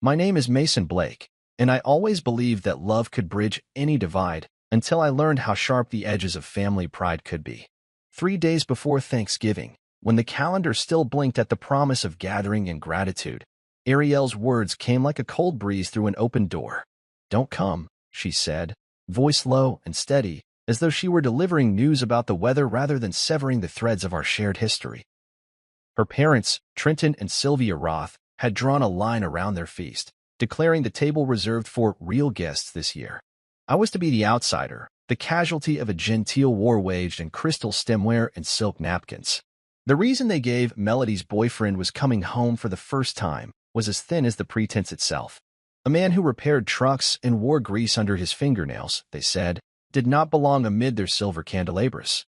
My name is Mason Blake, and I always believed that love could bridge any divide until I learned how sharp the edges of family pride could be. 3 days before Thanksgiving, when the calendar still blinked at the promise of gathering and gratitude, Ariel's words came like a cold breeze through an open door. "Don't come," she said, voice low and steady, as though she were delivering news about the weather rather than severing the threads of our shared history. Her parents, Trenton and Sylvia Roth, had drawn a line around their feast, declaring the table reserved for real guests this year. I was to be the outsider, the casualty of a genteel war waged in crystal stemware and silk napkins. The reason they gave Melody's boyfriend was coming home for the first time was as thin as the pretense itself. A man who repaired trucks and wore grease under his fingernails, they said, did not belong amid their silver candelabras.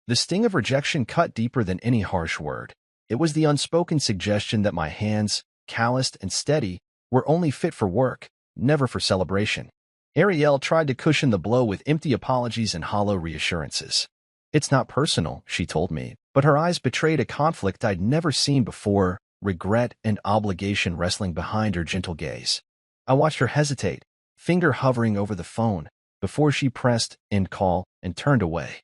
The sting of rejection cut deeper than any harsh word. It was the unspoken suggestion that my hands, calloused and steady, were only fit for work, never for celebration. Ariel tried to cushion the blow with empty apologies and hollow reassurances. "It's not personal," she told me, but her eyes betrayed a conflict I'd never seen before, regret and obligation wrestling behind her gentle gaze. I watched her hesitate, finger hovering over the phone, before she pressed end call and turned away.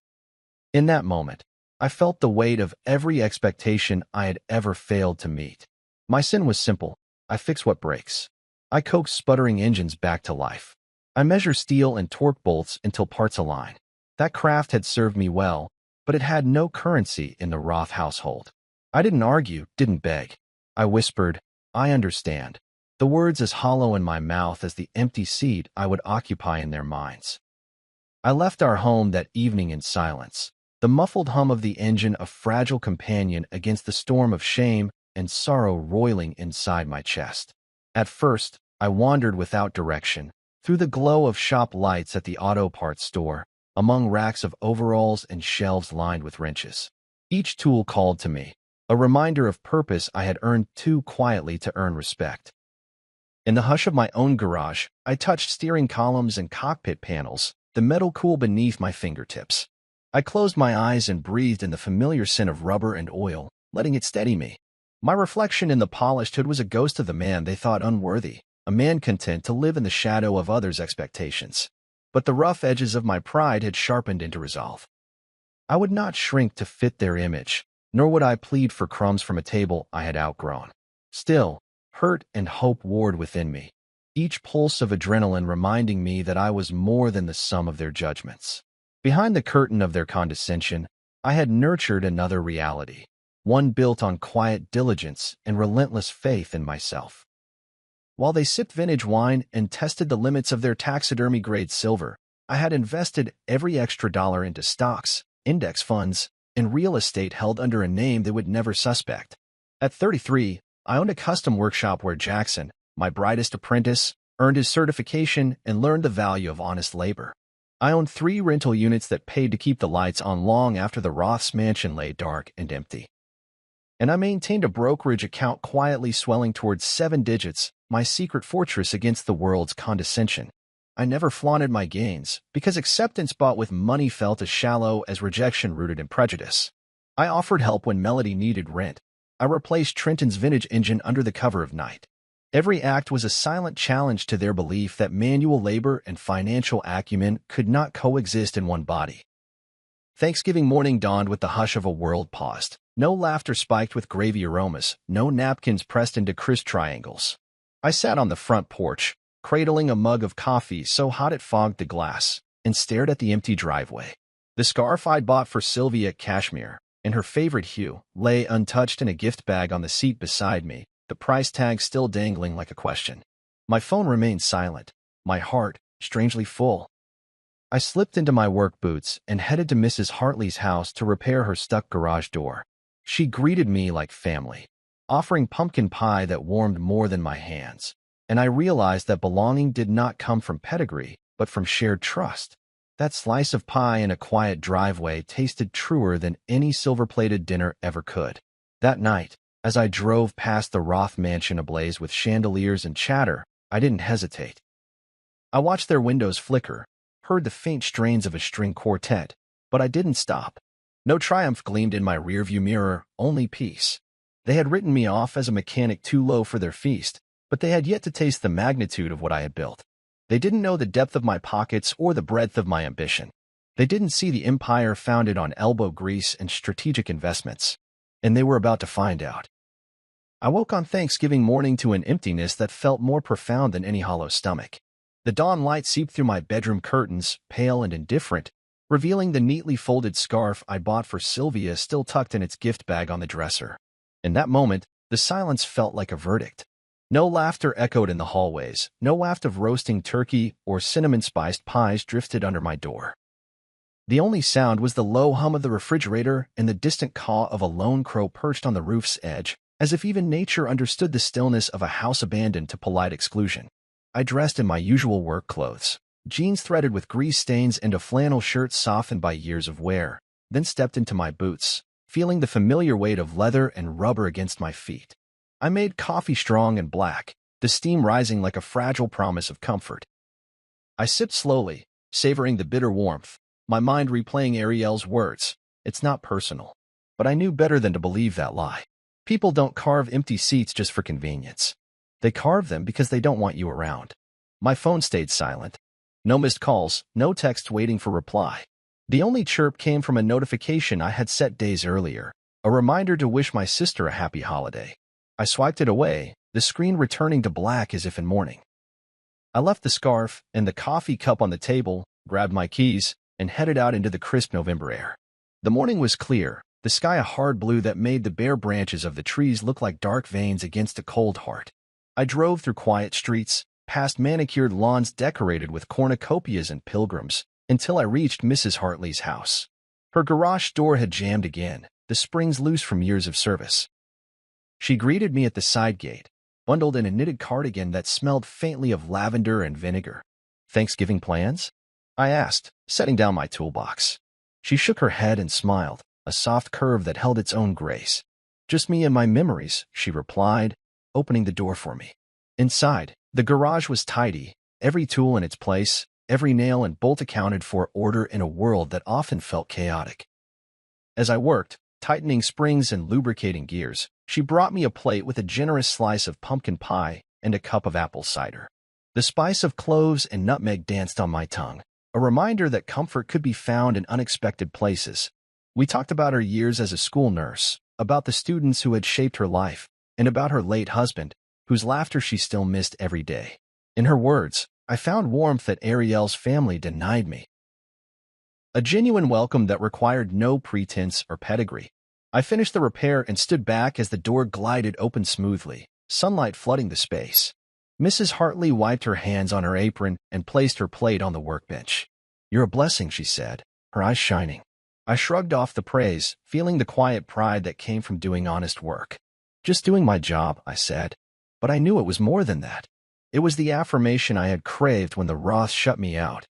In that moment, I felt the weight of every expectation I had ever failed to meet. My sin was simple. I fix what breaks. I coax sputtering engines back to life. I measure steel and torque bolts until parts align. That craft had served me well, but it had no currency in the Roth household. I didn't argue, didn't beg. I whispered, "I understand," the words as hollow in my mouth as the empty seat I would occupy in their minds. I left our home that evening in silence, the muffled hum of the engine a fragile companion against the storm of shame and sorrow roiling inside my chest. At first, I wandered without direction, through the glow of shop lights at the auto parts store, among racks of overalls and shelves lined with wrenches. Each tool called to me, a reminder of purpose I had earned too quietly to earn respect. In the hush of my own garage, I touched steering columns and cockpit panels, the metal cool beneath my fingertips. I closed my eyes and breathed in the familiar scent of rubber and oil, letting it steady me. My reflection in the polished hood was a ghost of the man they thought unworthy, a man content to live in the shadow of others' expectations. But the rough edges of my pride had sharpened into resolve. I would not shrink to fit their image, nor would I plead for crumbs from a table I had outgrown. Still, hurt and hope warred within me, each pulse of adrenaline reminding me that I was more than the sum of their judgments. Behind the curtain of their condescension, I had nurtured another reality, one built on quiet diligence and relentless faith in myself. While they sipped vintage wine and tested the limits of their taxidermy-grade silver, I had invested every extra dollar into stocks, index funds, and real estate held under a name they would never suspect. At 33, I owned a custom workshop where Jackson, my brightest apprentice, earned his certification and learned the value of honest labor. I owned 3 rental units that paid to keep the lights on long after the Roth's mansion lay dark and empty. And I maintained a brokerage account quietly swelling towards 7 digits, my secret fortress against the world's condescension. I never flaunted my gains, because acceptance bought with money felt as shallow as rejection rooted in prejudice. I offered help when Melody needed rent. I replaced Trenton's vintage engine under the cover of night. Every act was a silent challenge to their belief that manual labor and financial acumen could not coexist in one body. Thanksgiving morning dawned with the hush of a world paused. No laughter spiked with gravy aromas, no napkins pressed into crisp triangles. I sat on the front porch, cradling a mug of coffee so hot it fogged the glass, and stared at the empty driveway. The scarf I'd bought for Sylvia cashmere, in her favorite hue, lay untouched in a gift bag on the seat beside me, the price tag still dangling like a question. My phone remained silent, my heart strangely full. I slipped into my work boots and headed to Mrs. Hartley's house to repair her stuck garage door. She greeted me like family, offering pumpkin pie that warmed more than my hands, and I realized that belonging did not come from pedigree, but from shared trust. That slice of pie in a quiet driveway tasted truer than any silver-plated dinner ever could. That night, as I drove past the Roth mansion ablaze with chandeliers and chatter, I didn't hesitate. I watched their windows flicker, heard the faint strains of a string quartet, but I didn't stop. No triumph gleamed in my rearview mirror, only peace. They had written me off as a mechanic too low for their feast, but they had yet to taste the magnitude of what I had built. They didn't know the depth of my pockets or the breadth of my ambition. They didn't see the empire founded on elbow grease and strategic investments. And they were about to find out. I woke on Thanksgiving morning to an emptiness that felt more profound than any hollow stomach. The dawn light seeped through my bedroom curtains, pale and indifferent, revealing the neatly folded scarf I bought for Sylvia still tucked in its gift bag on the dresser. In that moment, the silence felt like a verdict. No laughter echoed in the hallways, no waft of roasting turkey or cinnamon-spiced pies drifted under my door. The only sound was the low hum of the refrigerator and the distant caw of a lone crow perched on the roof's edge, as if even nature understood the stillness of a house abandoned to polite exclusion. I dressed in my usual work clothes, jeans threaded with grease stains and a flannel shirt softened by years of wear, then stepped into my boots, feeling the familiar weight of leather and rubber against my feet. I made coffee strong and black, the steam rising like a fragile promise of comfort. I sipped slowly, savoring the bitter warmth, my mind replaying Ariel's words. It's not personal. But I knew better than to believe that lie. People don't carve empty seats just for convenience. They carve them because they don't want you around. My phone stayed silent. No missed calls, no text waiting for reply. The only chirp came from a notification I had set days earlier, a reminder to wish my sister a happy holiday. I swiped it away, the screen returning to black as if in mourning. I left the scarf and the coffee cup on the table, grabbed my keys, and headed out into the crisp November air. The morning was clear, the sky a hard blue that made the bare branches of the trees look like dark veins against a cold heart. I drove through quiet streets, past manicured lawns decorated with cornucopias and pilgrims, until I reached Mrs. Hartley's house. Her garage door had jammed again, the springs loose from years of service. She greeted me at the side gate, bundled in a knitted cardigan that smelled faintly of lavender and vinegar. "Thanksgiving plans?" I asked, setting down my toolbox. She shook her head and smiled, a soft curve that held its own grace. "Just me and my memories," she replied, opening the door for me. Inside, the garage was tidy, every tool in its place, every nail and bolt accounted for order in a world that often felt chaotic. As I worked, tightening springs and lubricating gears, she brought me a plate with a generous slice of pumpkin pie and a cup of apple cider. The spice of cloves and nutmeg danced on my tongue, a reminder that comfort could be found in unexpected places. We talked about her years as a school nurse, about the students who had shaped her life, and about her late husband, whose laughter she still missed every day. In her words, I found warmth that Ariel's family denied me. A genuine welcome that required no pretense or pedigree. I finished the repair and stood back as the door glided open smoothly, sunlight flooding the space. Mrs. Hartley wiped her hands on her apron and placed her plate on the workbench. "You're a blessing," she said, her eyes shining. I shrugged off the praise, feeling the quiet pride that came from doing honest work. "Just doing my job," I said. But I knew it was more than that. It was the affirmation I had craved when the Roths shut me out.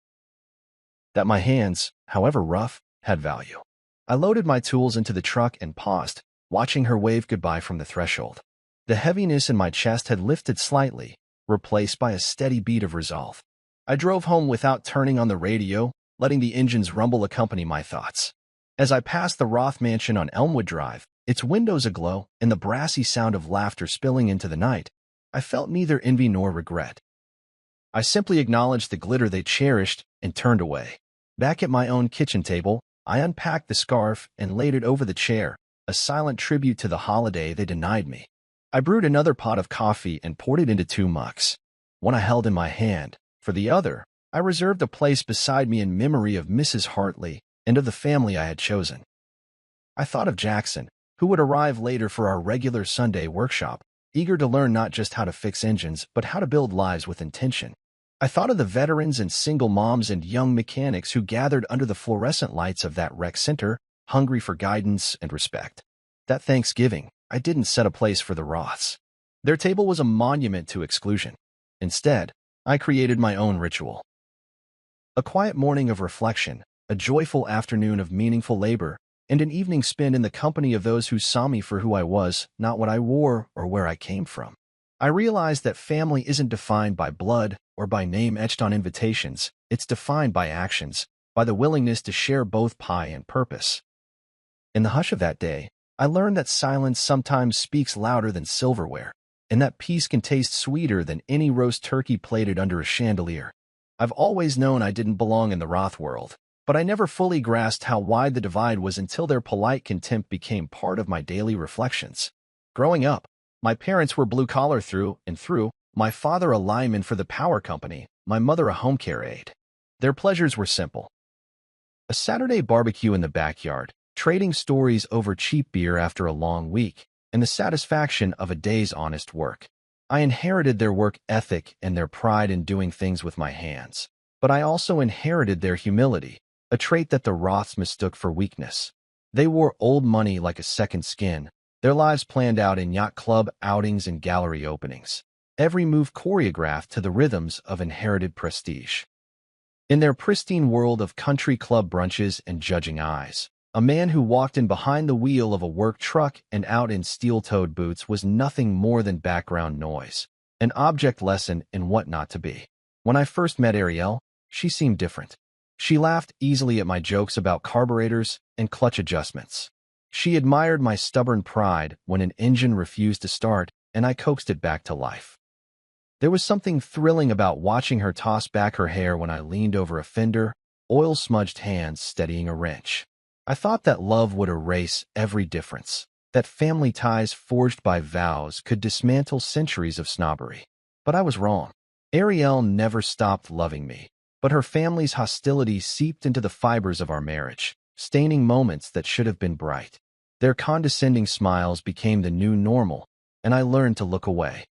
That my hands, however rough, had value. I loaded my tools into the truck and paused, watching her wave goodbye from the threshold. The heaviness in my chest had lifted slightly, replaced by a steady beat of resolve. I drove home without turning on the radio, letting the engine's rumble accompany my thoughts. As I passed the Roth mansion on Elmwood Drive, its windows aglow and the brassy sound of laughter spilling into the night, I felt neither envy nor regret. I simply acknowledged the glitter they cherished and turned away. Back at my own kitchen table, I unpacked the scarf and laid it over the chair, a silent tribute to the holiday they denied me. I brewed another pot of coffee and poured it into 2 mugs. One I held in my hand. For the other, I reserved a place beside me in memory of Mrs. Hartley and of the family I had chosen. I thought of Jackson, who would arrive later for our regular Sunday workshop, eager to learn not just how to fix engines, but how to build lives with intention. I thought of the veterans and single moms and young mechanics who gathered under the fluorescent lights of that rec center, hungry for guidance and respect. That Thanksgiving, I didn't set a place for the Roths. Their table was a monument to exclusion. Instead, I created my own ritual. A quiet morning of reflection, a joyful afternoon of meaningful labor, and an evening spent in the company of those who saw me for who I was, not what I wore or where I came from. I realized that family isn't defined by blood or by name etched on invitations. It's defined by actions, by the willingness to share both pie and purpose. In the hush of that day, I learned that silence sometimes speaks louder than silverware, and that peace can taste sweeter than any roast turkey plated under a chandelier. I've always known I didn't belong in the Roth world, but I never fully grasped how wide the divide was until their polite contempt became part of my daily reflections. Growing up, my parents were blue-collar through and through, my father a lineman for the power company, my mother a home care aide. Their pleasures were simple. A Saturday barbecue in the backyard, trading stories over cheap beer after a long week, and the satisfaction of a day's honest work. I inherited their work ethic and their pride in doing things with my hands. But I also inherited their humility, a trait that the Roths mistook for weakness. They wore old money like a second skin, their lives planned out in yacht club outings and gallery openings, every move choreographed to the rhythms of inherited prestige. In their pristine world of country club brunches and judging eyes, a man who walked in behind the wheel of a work truck and out in steel-toed boots was nothing more than background noise, an object lesson in what not to be. When I first met Ariel, she seemed different. She laughed easily at my jokes about carburetors and clutch adjustments. She admired my stubborn pride when an engine refused to start and I coaxed it back to life. There was something thrilling about watching her toss back her hair when I leaned over a fender, oil-smudged hands steadying a wrench. I thought that love would erase every difference, that family ties forged by vows could dismantle centuries of snobbery. But I was wrong. Ariel never stopped loving me, but her family's hostility seeped into the fibers of our marriage, staining moments that should have been bright. Their condescending smiles became the new normal, and I learned to look away.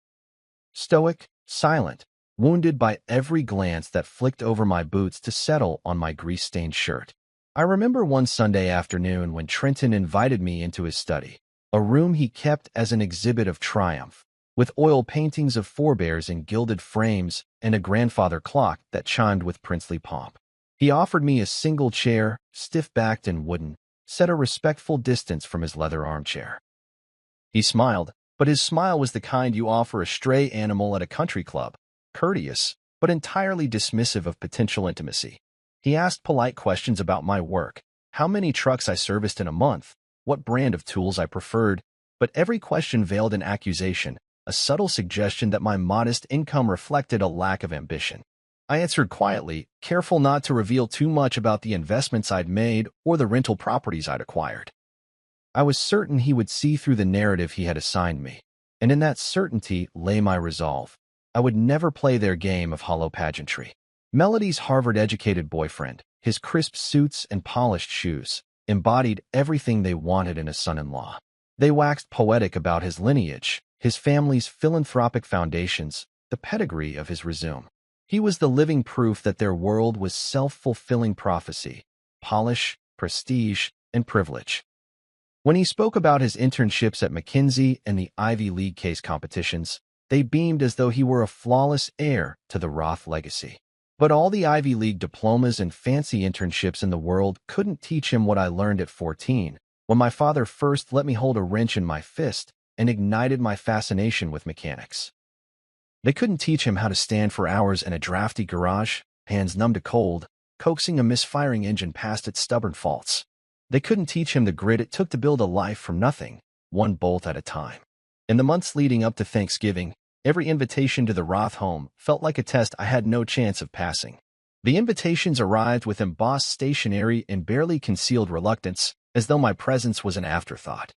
Stoic, silent, wounded by every glance that flicked over my boots to settle on my grease-stained shirt. I remember one Sunday afternoon when Trenton invited me into his study, a room he kept as an exhibit of triumph, with oil paintings of forebears in gilded frames and a grandfather clock that chimed with princely pomp. He offered me a single chair, stiff-backed and wooden, set a respectful distance from his leather armchair. He smiled, but his smile was the kind you offer a stray animal at a country club, courteous, but entirely dismissive of potential intimacy. He asked polite questions about my work, how many trucks I serviced in a month, what brand of tools I preferred, but every question veiled an accusation, a subtle suggestion that my modest income reflected a lack of ambition. I answered quietly, careful not to reveal too much about the investments I'd made or the rental properties I'd acquired. I was certain he would see through the narrative he had assigned me, and in that certainty lay my resolve. I would never play their game of hollow pageantry. Melody's Harvard-educated boyfriend, his crisp suits and polished shoes, embodied everything they wanted in a son-in-law. They waxed poetic about his lineage, his family's philanthropic foundations, the pedigree of his resume. He was the living proof that their world was self-fulfilling prophecy, polish, prestige, and privilege. When he spoke about his internships at McKinsey and the Ivy League case competitions, they beamed as though he were a flawless heir to the Roth legacy. But all the Ivy League diplomas and fancy internships in the world couldn't teach him what I learned at 14, when my father first let me hold a wrench in my fist and ignited my fascination with mechanics. They couldn't teach him how to stand for hours in a drafty garage, hands numb to cold, coaxing a misfiring engine past its stubborn faults. They couldn't teach him the grit it took to build a life from nothing, one bolt at a time. In the months leading up to Thanksgiving, every invitation to the Roth home felt like a test I had no chance of passing. The invitations arrived with embossed stationery and barely concealed reluctance, as though my presence was an afterthought.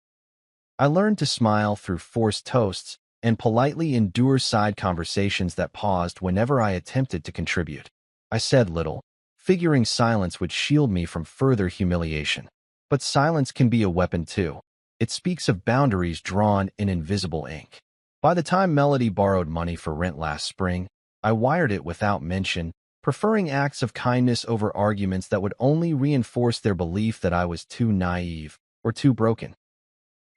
I learned to smile through forced toasts and politely endure side conversations that paused whenever I attempted to contribute. I said little, figuring silence would shield me from further humiliation. But silence can be a weapon too. It speaks of boundaries drawn in invisible ink. By the time Melody borrowed money for rent last spring, I wired it without mention, preferring acts of kindness over arguments that would only reinforce their belief that I was too naive or too broken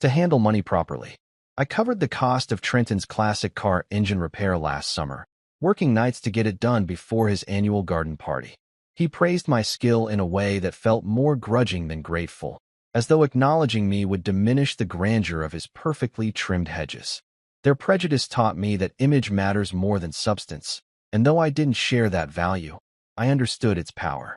to handle money properly. I covered the cost of Trenton's classic car engine repair last summer, working nights to get it done before his annual garden party. He praised my skill in a way that felt more grudging than grateful, as though acknowledging me would diminish the grandeur of his perfectly trimmed hedges. Their prejudice taught me that image matters more than substance, and though I didn't share that value, I understood its power.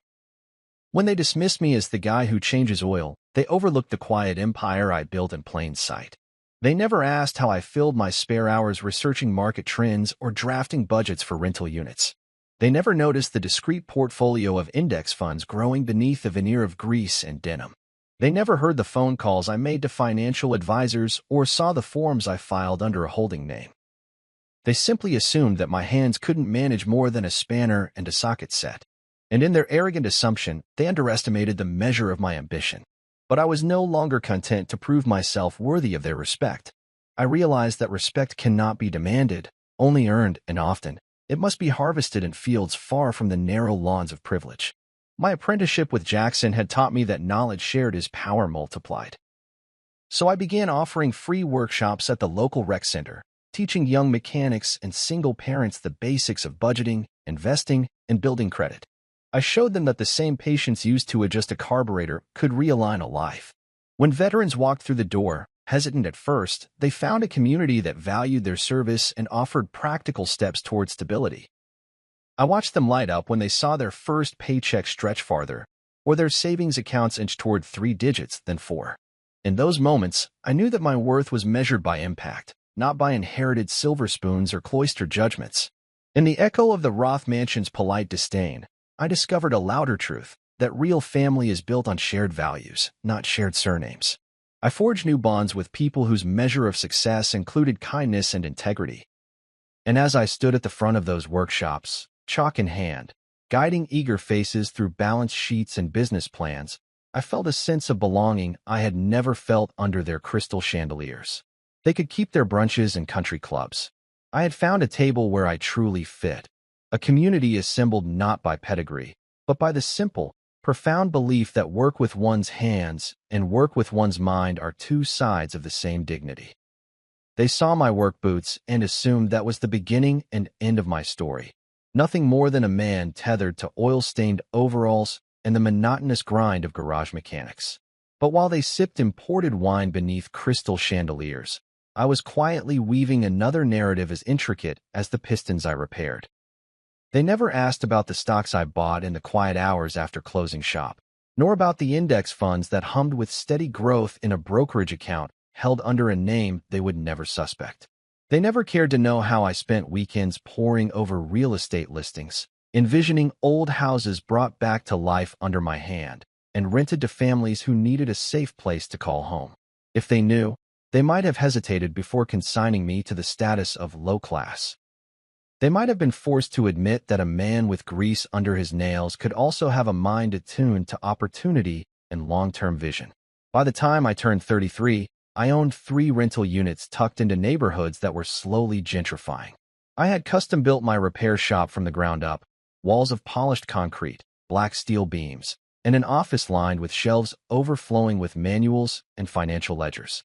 When they dismissed me as the guy who changes oil, they overlooked the quiet empire I built in plain sight. They never asked how I filled my spare hours researching market trends or drafting budgets for rental units. They never noticed the discreet portfolio of index funds growing beneath a veneer of grease and denim. They never heard the phone calls I made to financial advisors or saw the forms I filed under a holding name. They simply assumed that my hands couldn't manage more than a spanner and a socket set. And in their arrogant assumption, they underestimated the measure of my ambition. But I was no longer content to prove myself worthy of their respect. I realized that respect cannot be demanded, only earned, and often, it must be harvested in fields far from the narrow lawns of privilege. My apprenticeship with Jackson had taught me that knowledge shared is power multiplied. So I began offering free workshops at the local rec center, teaching young mechanics and single parents the basics of budgeting, investing, and building credit. I showed them that the same patience used to adjust a carburetor could realign a life. When veterans walked through the door, hesitant at first, they found a community that valued their service and offered practical steps toward stability. I watched them light up when they saw their first paycheck stretch farther, or their savings accounts inch toward 3 digits than 4. In those moments, I knew that my worth was measured by impact, not by inherited silver spoons or cloistered judgments. In the echo of the Roth mansion's polite disdain, I discovered a louder truth, that real family is built on shared values, not shared surnames. I forged new bonds with people whose measure of success included kindness and integrity. And as I stood at the front of those workshops, chalk in hand, guiding eager faces through balance sheets and business plans, I felt a sense of belonging I had never felt under their crystal chandeliers. They could keep their brunches and country clubs. I had found a table where I truly fit, a community assembled not by pedigree, but by the simple, profound belief that work with one's hands and work with one's mind are two sides of the same dignity. They saw my work boots and assumed that was the beginning and end of my story. Nothing more than a man tethered to oil-stained overalls and the monotonous grind of garage mechanics. But while they sipped imported wine beneath crystal chandeliers, I was quietly weaving another narrative as intricate as the pistons I repaired. They never asked about the stocks I bought in the quiet hours after closing shop, nor about the index funds that hummed with steady growth in a brokerage account held under a name they would never suspect. They never cared to know how I spent weekends poring over real estate listings, envisioning old houses brought back to life under my hand, and rented to families who needed a safe place to call home. If they knew, they might have hesitated before consigning me to the status of low class. They might have been forced to admit that a man with grease under his nails could also have a mind attuned to opportunity and long-term vision. By the time I turned 33, I owned 3 rental units tucked into neighborhoods that were slowly gentrifying. I had custom-built my repair shop from the ground up, walls of polished concrete, black steel beams, and an office lined with shelves overflowing with manuals and financial ledgers.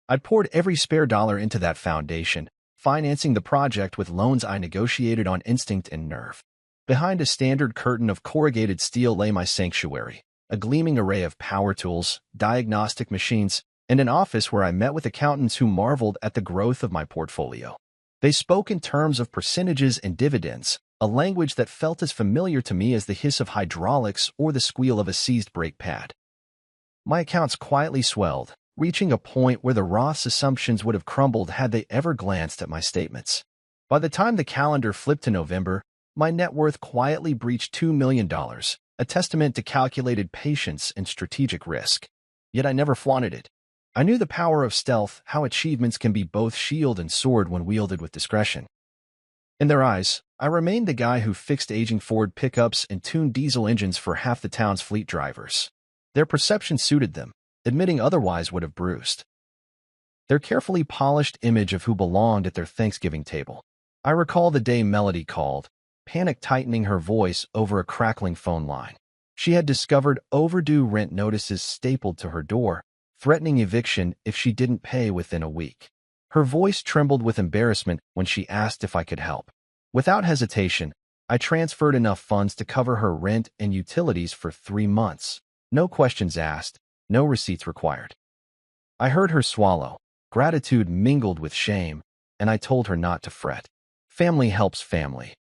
I'd poured every spare dollar into that foundation, financing the project with loans I negotiated on instinct and nerve. Behind a standard curtain of corrugated steel lay my sanctuary, a gleaming array of power tools, diagnostic machines, and an office where I met with accountants who marveled at the growth of my portfolio. They spoke in terms of percentages and dividends, a language that felt as familiar to me as the hiss of hydraulics or the squeal of a seized brake pad. My accounts quietly swelled, reaching a point where the Roth's assumptions would have crumbled had they ever glanced at my statements. By the time the calendar flipped to November, my net worth quietly breached $2 million, a testament to calculated patience and strategic risk. Yet I never flaunted it. I knew the power of stealth, how achievements can be both shield and sword when wielded with discretion. In their eyes, I remained the guy who fixed aging Ford pickups and tuned diesel engines for half the town's fleet drivers. Their perception suited them. Admitting otherwise would have bruised their carefully polished image of who belonged at their Thanksgiving table. I recall the day Melody called, panic tightening her voice over a crackling phone line. She had discovered overdue rent notices stapled to her door, threatening eviction if she didn't pay within a week. Her voice trembled with embarrassment when she asked if I could help. Without hesitation, I transferred enough funds to cover her rent and utilities for 3 months. No questions asked. No receipts required. I heard her swallow. Gratitude mingled with shame, and I told her not to fret. Family helps family,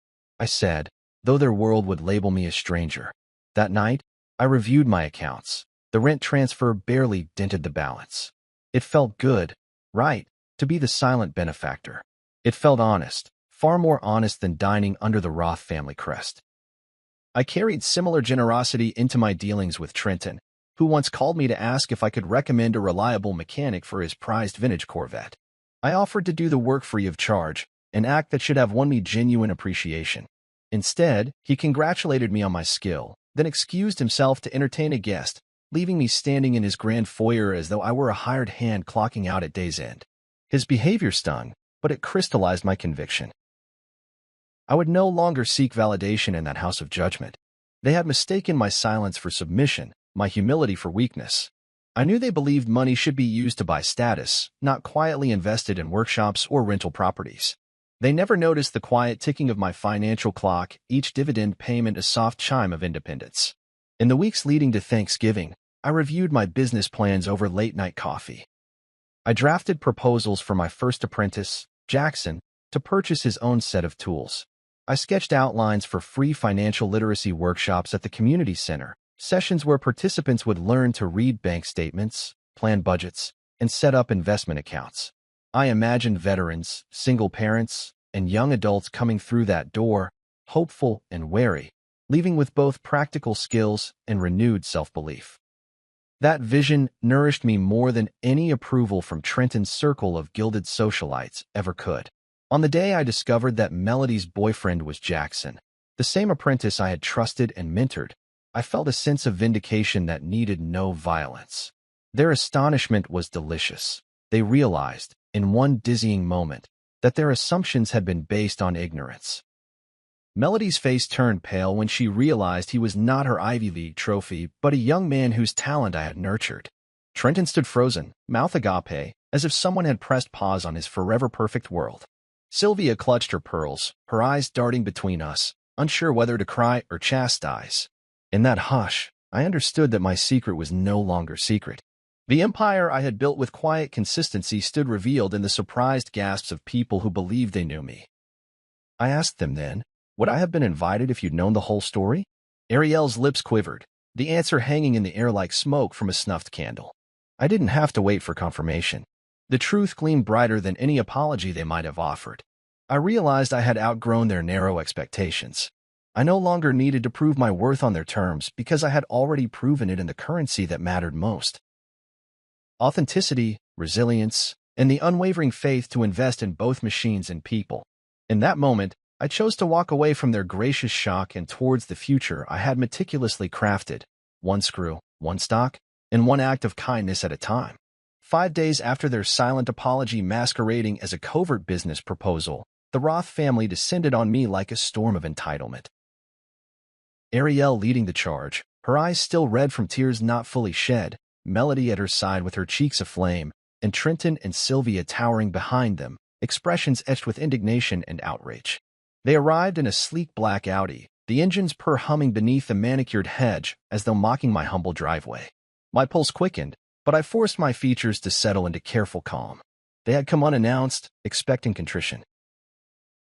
I said, though their world would label me a stranger. That night, I reviewed my accounts. The rent transfer barely dented the balance. It felt good, Right, to be the silent benefactor. It felt honest, far more honest than dining under the Roth family crest. I carried similar generosity into my dealings with Trenton, who once called me to ask if I could recommend a reliable mechanic for his prized vintage Corvette. I offered to do the work free of charge, an act that should have won me genuine appreciation. Instead, he congratulated me on my skill, then excused himself to entertain a guest, leaving me standing in his grand foyer as though I were a hired hand clocking out at day's end. His behavior stung, but it crystallized my conviction. I would no longer seek validation in that house of judgment. They had mistaken my silence for submission, my humility for weakness. I knew they believed money should be used to buy status, not quietly invested in workshops or rental properties. They never noticed the quiet ticking of my financial clock, each dividend payment a soft chime of independence. In the weeks leading to Thanksgiving, I reviewed my business plans over late-night coffee. I drafted proposals for my first apprentice, Jackson, to purchase his own set of tools. I sketched outlines for free financial literacy workshops at the community center, sessions where participants would learn to read bank statements, plan budgets, and set up investment accounts. I imagined veterans, single parents, and young adults coming through that door, hopeful and wary, leaving with both practical skills and renewed self-belief. That vision nourished me more than any approval from Trenton's circle of gilded socialites ever could. On the day I discovered that Melody's boyfriend was Jackson, the same apprentice I had trusted and mentored, I felt a sense of vindication that needed no violence. Their astonishment was delicious. They realized, in one dizzying moment, that their assumptions had been based on ignorance. Melody's face turned pale when she realized he was not her Ivy League trophy, but a young man whose talent I had nurtured. Trenton stood frozen, mouth agape, as if someone had pressed pause on his forever perfect world. Sylvia clutched her pearls, her eyes darting between us, unsure whether to cry or chastise. In that hush, I understood that my secret was no longer secret. The empire I had built with quiet consistency stood revealed in the surprised gasps of people who believed they knew me. I asked them then, would I have been invited if you'd known the whole story? Ariel's lips quivered, the answer hanging in the air like smoke from a snuffed candle. I didn't have to wait for confirmation. The truth gleamed brighter than any apology they might have offered. I realized I had outgrown their narrow expectations. I no longer needed to prove my worth on their terms because I had already proven it in the currency that mattered most. Authenticity, resilience, and the unwavering faith to invest in both machines and people. In that moment, I chose to walk away from their gracious shock and towards the future I had meticulously crafted, one screw, one stock, and one act of kindness at a time. 5 days after their silent apology masquerading as a covert business proposal, the Roth family descended on me like a storm of entitlement. Ariel leading the charge, her eyes still red from tears not fully shed, Melody at her side with her cheeks aflame, and Trenton and Sylvia towering behind them, expressions etched with indignation and outrage. They arrived in a sleek black Audi, the engine's purr humming beneath the manicured hedge as though mocking my humble driveway. My pulse quickened, but I forced my features to settle into careful calm. They had come unannounced, expecting contrition.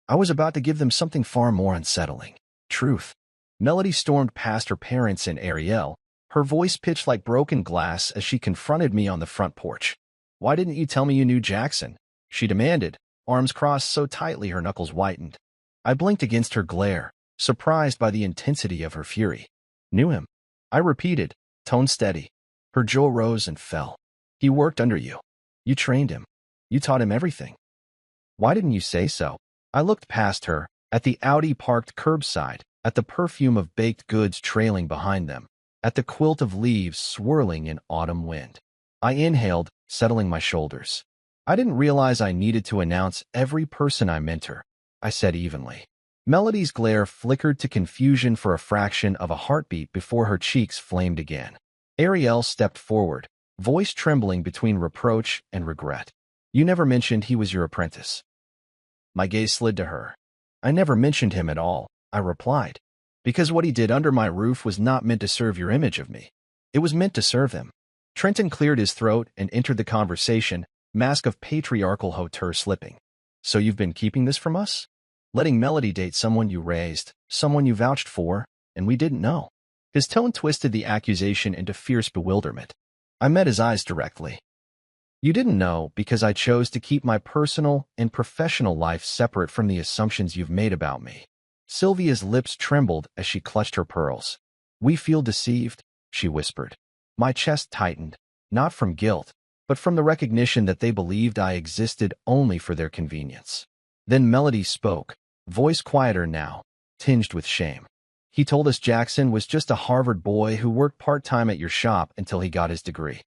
I was about to give them something far more unsettling. Truth. Melody stormed past her parents and Ariel, her voice pitched like broken glass as she confronted me on the front porch. Why didn't you tell me you knew Jackson? She demanded, arms crossed so tightly her knuckles whitened. I blinked against her glare, surprised by the intensity of her fury. Knew him. I repeated, tone steady. Her jaw rose and fell. He worked under you. You trained him. You taught him everything. Why didn't you say so? I looked past her, at the Audi parked curbside, at the perfume of baked goods trailing behind them, at the quilt of leaves swirling in autumn wind. I inhaled, settling my shoulders. I didn't realize I needed to announce every person I mentor, I said evenly. Melody's glare flickered to confusion for a fraction of a heartbeat before her cheeks flamed again. Ariel stepped forward, voice trembling between reproach and regret. You never mentioned he was your apprentice. My gaze slid to her. I never mentioned him at all, I replied, because what he did under my roof was not meant to serve your image of me. It was meant to serve him. Trenton cleared his throat and entered the conversation, mask of patriarchal hauteur slipping. So you've been keeping this from us? Letting Melody date someone you raised, someone you vouched for, and we didn't know. His tone twisted the accusation into fierce bewilderment. I met his eyes directly. You didn't know because I chose to keep my personal and professional life separate from the assumptions you've made about me. Sylvia's lips trembled as she clutched her pearls. We feel deceived, she whispered. My chest tightened, not from guilt, but from the recognition that they believed I existed only for their convenience. Then Melody spoke, voice quieter now, tinged with shame. He told us Jackson was just a Harvard boy who worked part-time at your shop until he got his degree.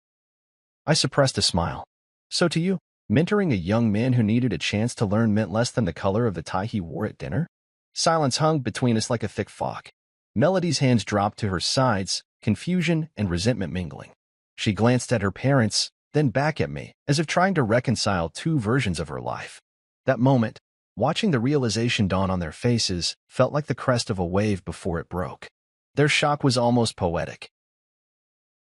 I suppressed a smile. So to you, mentoring a young man who needed a chance to learn meant less than the color of the tie he wore at dinner? Silence hung between us like a thick fog. Melody's hands dropped to her sides, confusion and resentment mingling. She glanced at her parents, then back at me, as if trying to reconcile two versions of her life. That moment, watching the realization dawn on their faces, felt like the crest of a wave before it broke. Their shock was almost poetic.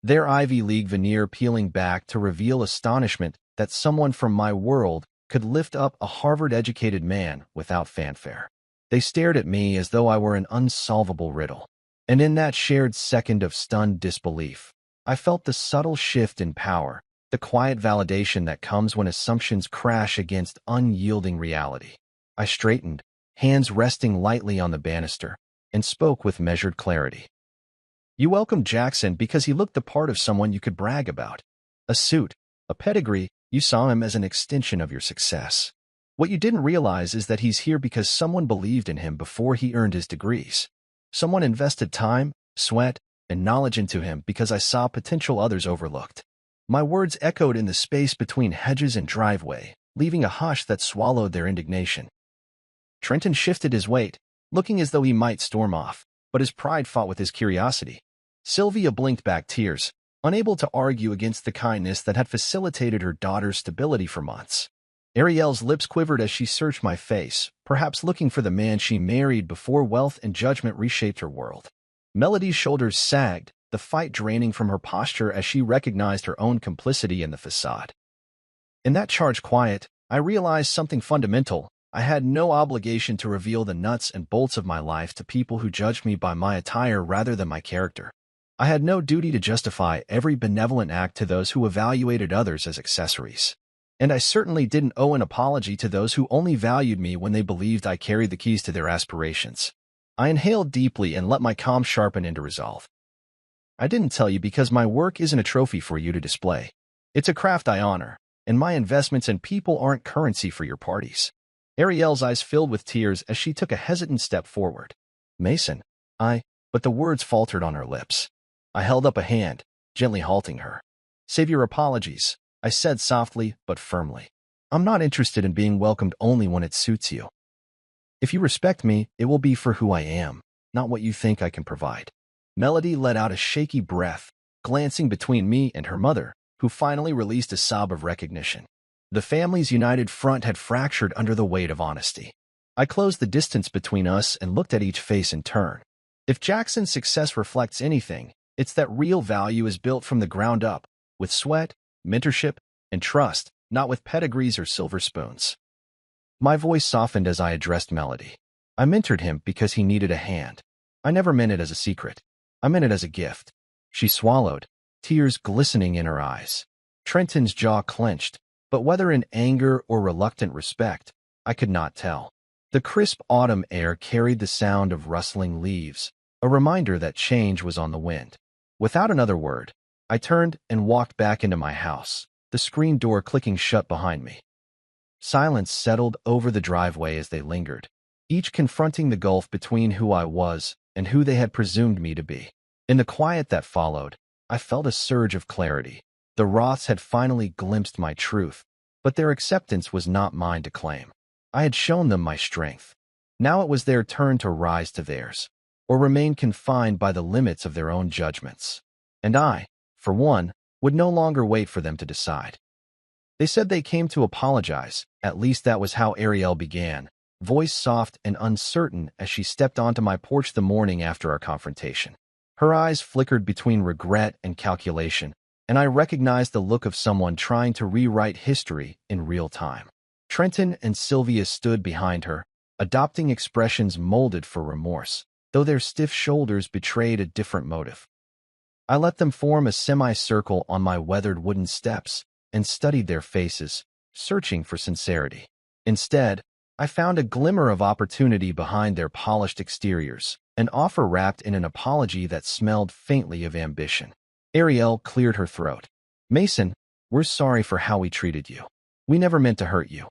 Their Ivy League veneer peeling back to reveal astonishment that someone from my world could lift up a Harvard-educated man without fanfare. They stared at me as though I were an unsolvable riddle. And in that shared second of stunned disbelief, I felt the subtle shift in power, the quiet validation that comes when assumptions crash against unyielding reality. I straightened, hands resting lightly on the banister, and spoke with measured clarity. You welcomed Jackson because he looked the part of someone you could brag about. A suit, a pedigree, you saw him as an extension of your success. What you didn't realize is that he's here because someone believed in him before he earned his degrees. Someone invested time, sweat, and knowledge into him because I saw potential others overlooked. My words echoed in the space between hedges and driveway, leaving a hush that swallowed their indignation. Trenton shifted his weight, looking as though he might storm off, but his pride fought with his curiosity. Sylvia blinked back tears, unable to argue against the kindness that had facilitated her daughter's stability for months. Ariel's lips quivered as she searched my face, perhaps looking for the man she married before wealth and judgment reshaped her world. Melody's shoulders sagged, the fight draining from her posture as she recognized her own complicity in the facade. In that charged quiet, I realized something fundamental. I had no obligation to reveal the nuts and bolts of my life to people who judged me by my attire rather than my character. I had no duty to justify every benevolent act to those who evaluated others as accessories. And I certainly didn't owe an apology to those who only valued me when they believed I carried the keys to their aspirations. I inhaled deeply and let my calm sharpen into resolve. I didn't tell you because my work isn't a trophy for you to display. It's a craft I honor, and my investments in people aren't currency for your parties. Ariel's eyes filled with tears as she took a hesitant step forward. Mason, but the words faltered on her lips. I held up a hand, gently halting her. Save your apologies, I said softly but firmly. I'm not interested in being welcomed only when it suits you. If you respect me, it will be for who I am, not what you think I can provide. Melody let out a shaky breath, glancing between me and her mother, who finally released a sob of recognition. The family's united front had fractured under the weight of honesty. I closed the distance between us and looked at each face in turn. If Jackson's success reflects anything, it's that real value is built from the ground up, with sweat, mentorship, and trust, not with pedigrees or silver spoons. My voice softened as I addressed Melody. I mentored him because he needed a hand. I never meant it as a secret. I meant it as a gift. She swallowed, tears glistening in her eyes. Trenton's jaw clenched, but whether in anger or reluctant respect, I could not tell. The crisp autumn air carried the sound of rustling leaves, a reminder that change was on the wind. Without another word, I turned and walked back into my house, the screen door clicking shut behind me. Silence settled over the driveway as they lingered, each confronting the gulf between who I was and who they had presumed me to be. In the quiet that followed, I felt a surge of clarity. The Roths had finally glimpsed my truth, but their acceptance was not mine to claim. I had shown them my strength. Now it was their turn to rise to theirs, or remain confined by the limits of their own judgments. And I, for one, would no longer wait for them to decide. They said they came to apologize, at least that was how Ariel began, voice soft and uncertain as she stepped onto my porch the morning after our confrontation. Her eyes flickered between regret and calculation, and I recognized the look of someone trying to rewrite history in real time. Trenton and Sylvia stood behind her, adopting expressions molded for remorse, though their stiff shoulders betrayed a different motive. I let them form a semicircle on my weathered wooden steps, and studied their faces, searching for sincerity. Instead, I found a glimmer of opportunity behind their polished exteriors, an offer wrapped in an apology that smelled faintly of ambition. Ariel cleared her throat. Mason, we're sorry for how we treated you. We never meant to hurt you.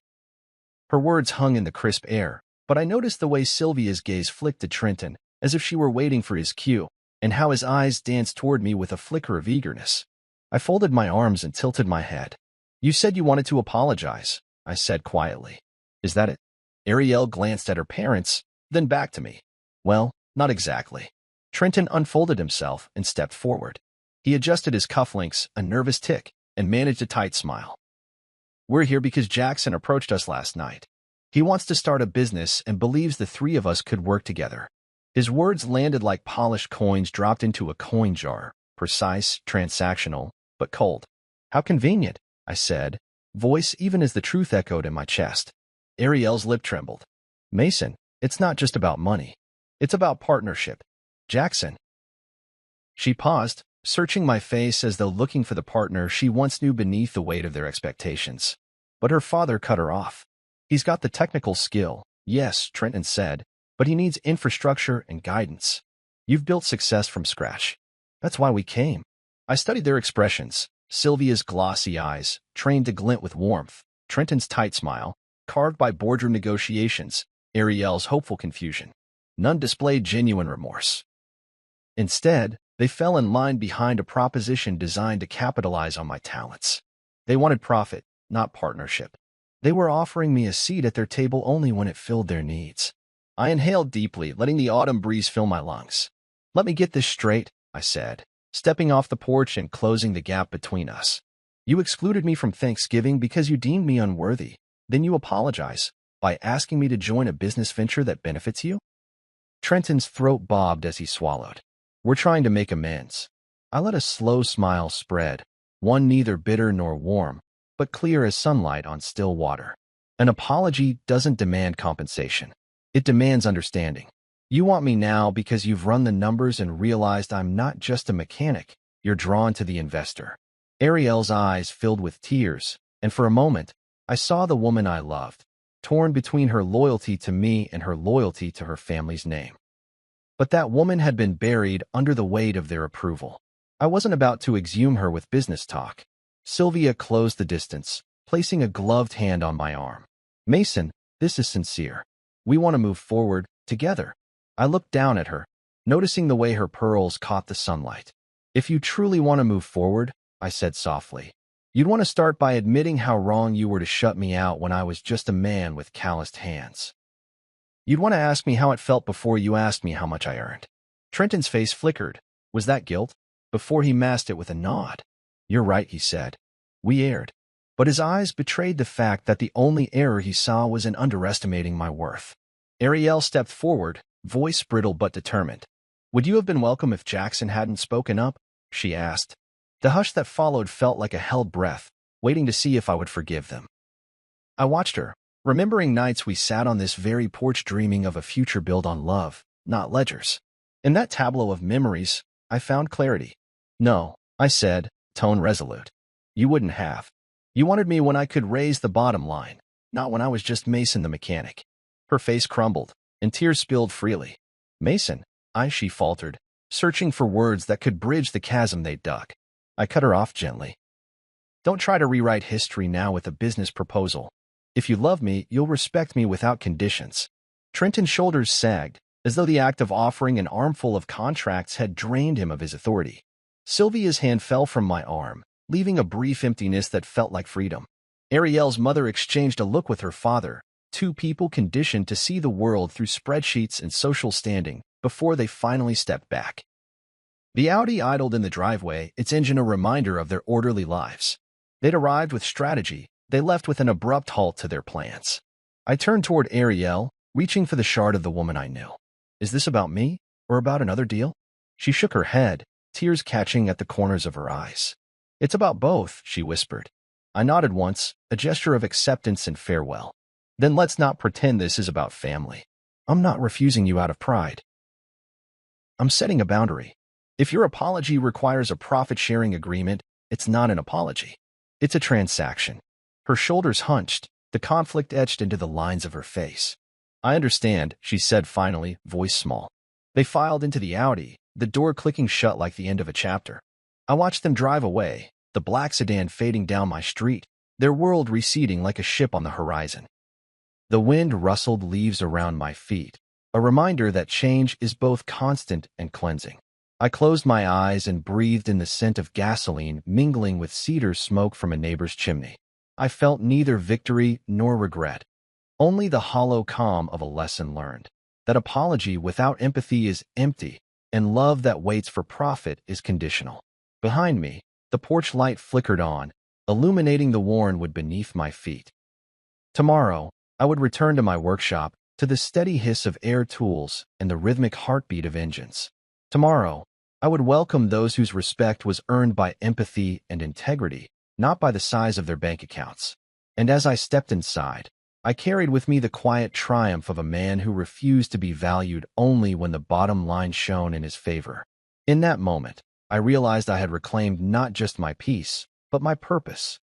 Her words hung in the crisp air, but I noticed the way Sylvia's gaze flicked to Trenton, as if she were waiting for his cue, and how his eyes danced toward me with a flicker of eagerness. I folded my arms and tilted my head. You said you wanted to apologize, I said quietly. Is that it? Ariel glanced at her parents, then back to me. Well, not exactly. Trenton unfolded himself and stepped forward. He adjusted his cufflinks, a nervous tick, and managed a tight smile. We're here because Jackson approached us last night. He wants to start a business and believes the three of us could work together. His words landed like polished coins dropped into a coin jar, precise, transactional, but cold. How convenient, I said, voice even as the truth echoed in my chest. Ariel's lip trembled. Mason, it's not just about money. It's about partnership. Jackson. She paused, searching my face as though looking for the partner she once knew beneath the weight of their expectations. But her father cut her off. He's got the technical skill, yes, Trenton said, but he needs infrastructure and guidance. You've built success from scratch. That's why we came. I studied their expressions, Sylvia's glossy eyes, trained to glint with warmth, Trenton's tight smile, carved by boardroom negotiations, Ariel's hopeful confusion. None displayed genuine remorse. Instead, they fell in line behind a proposition designed to capitalize on my talents. They wanted profit, not partnership. They were offering me a seat at their table only when it filled their needs. I inhaled deeply, letting the autumn breeze fill my lungs. Let me get this straight, I said, stepping off the porch and closing the gap between us. You excluded me from Thanksgiving because you deemed me unworthy. Then you apologize by asking me to join a business venture that benefits you? Trenton's throat bobbed as he swallowed. We're trying to make amends. I let a slow smile spread, one neither bitter nor warm, but clear as sunlight on still water. An apology doesn't demand compensation. It demands understanding. You want me now because you've run the numbers and realized I'm not just a mechanic. You're drawn to the investor. Ariel's eyes filled with tears, and for a moment, I saw the woman I loved, torn between her loyalty to me and her loyalty to her family's name. But that woman had been buried under the weight of their approval. I wasn't about to exhume her with business talk. Sylvia closed the distance, placing a gloved hand on my arm. Mason, this is sincere. We want to move forward, together. I looked down at her, noticing the way her pearls caught the sunlight. If you truly want to move forward, I said softly, you'd want to start by admitting how wrong you were to shut me out when I was just a man with calloused hands. You'd want to ask me how it felt before you asked me how much I earned. Trenton's face flickered. Was that guilt? Before he masked it with a nod. You're right, he said. We erred. But his eyes betrayed the fact that the only error he saw was in underestimating my worth. Ariel stepped forward, voice brittle but determined. Would you have been welcome if Jackson hadn't spoken up? She asked. The hush that followed felt like a held breath, waiting to see if I would forgive them. I watched her, remembering nights we sat on this very porch dreaming of a future built on love, not ledgers. In that tableau of memories, I found clarity. No, I said, tone resolute. You wouldn't have. You wanted me when I could raise the bottom line, not when I was just Mason the mechanic. Her face crumbled, and tears spilled freely. Mason, she faltered, searching for words that could bridge the chasm they'd dug. I cut her off gently. Don't try to rewrite history now with a business proposal. If you love me, you'll respect me without conditions. Trenton's shoulders sagged, as though the act of offering an armful of contracts had drained him of his authority. Sylvia's hand fell from my arm, leaving a brief emptiness that felt like freedom. Ariel's mother exchanged a look with her father, two people conditioned to see the world through spreadsheets and social standing, before they finally stepped back. The Audi idled in the driveway, its engine a reminder of their orderly lives. They'd arrived with strategy, they left with an abrupt halt to their plans. I turned toward Ariel, reaching for the shard of the woman I knew. Is this about me, or about another deal? She shook her head, tears catching at the corners of her eyes. It's about both, she whispered. I nodded once, a gesture of acceptance and farewell. Then let's not pretend this is about family. I'm not refusing you out of pride. I'm setting a boundary. If your apology requires a profit-sharing agreement, it's not an apology. It's a transaction. Her shoulders hunched, the conflict etched into the lines of her face. I understand, she said finally, voice small. They filed into the Audi, the door clicking shut like the end of a chapter. I watched them drive away, the black sedan fading down my street, their world receding like a ship on the horizon. The wind rustled leaves around my feet, a reminder that change is both constant and cleansing. I closed my eyes and breathed in the scent of gasoline mingling with cedar smoke from a neighbor's chimney. I felt neither victory nor regret, only the hollow calm of a lesson learned. That apology without empathy is empty, and love that waits for profit is conditional. Behind me, the porch light flickered on, illuminating the worn wood beneath my feet. Tomorrow, I would return to my workshop, to the steady hiss of air tools and the rhythmic heartbeat of engines. Tomorrow, I would welcome those whose respect was earned by empathy and integrity, not by the size of their bank accounts. And as I stepped inside, I carried with me the quiet triumph of a man who refused to be valued only when the bottom line shone in his favor. In that moment, I realized I had reclaimed not just my peace, but my purpose.